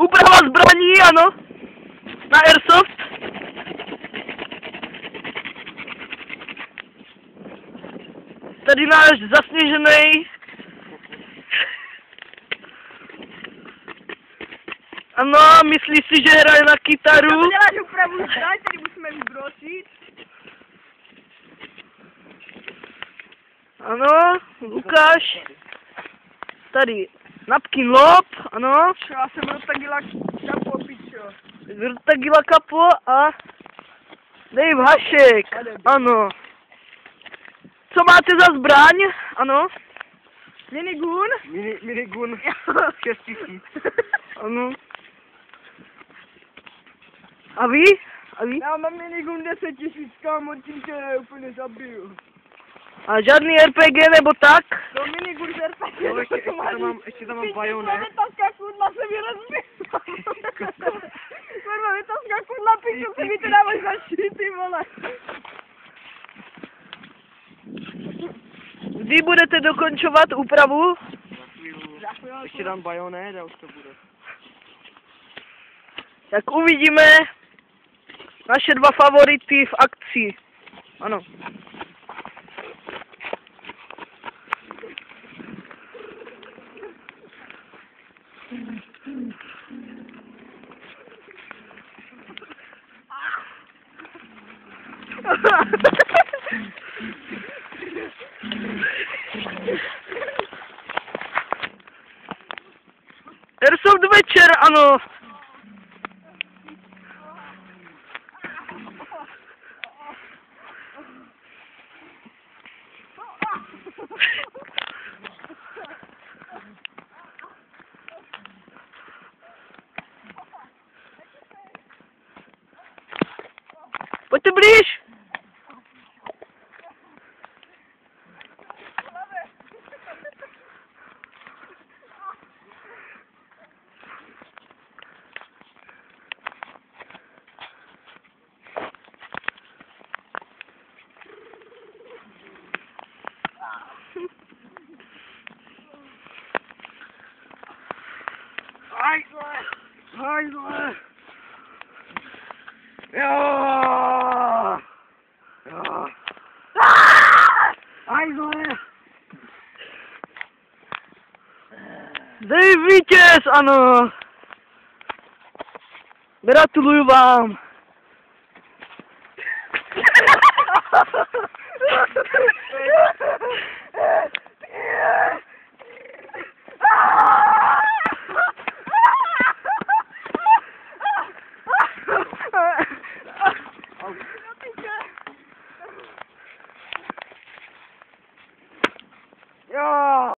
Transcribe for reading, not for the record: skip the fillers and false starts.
Úprava zbraní, ano. Na Airsoft. Tady náš zasněžený. Ano, myslí si, že hraje na kytaru. Děláš úpravu zbraň, tady musíme vybrosit. Ano, Lukáš. Tady napkin lob, ano. Já jsem roztagila kapo, pičo. Vrtagila kapo a Dave Hašek, ano. Co máte za zbraň? Ano. Minigun? Minigun 6000. Ano. A vy? A vy? Já mám minigun 10 000, kámo, tím tě úplně zabiju. A žádný RPG nebo tak? No minigun z RPG. No, ještě tam mám bajonet. Vytazka kudla se mi rozbila. Kurva, vytazka kudla, piču, se mi to dávaš za šít, ty vole. Kdy budete dokončovat úpravu? Ještě dám bajonet a už to bude. Tak uvidíme naše dva favority v akci. Ano. Airsoft večer, ano. Pojďte blíž. Hajzle! Jo! Jo! Hajzle! Dej vítěz, ano. Gratuluju vám. Jo!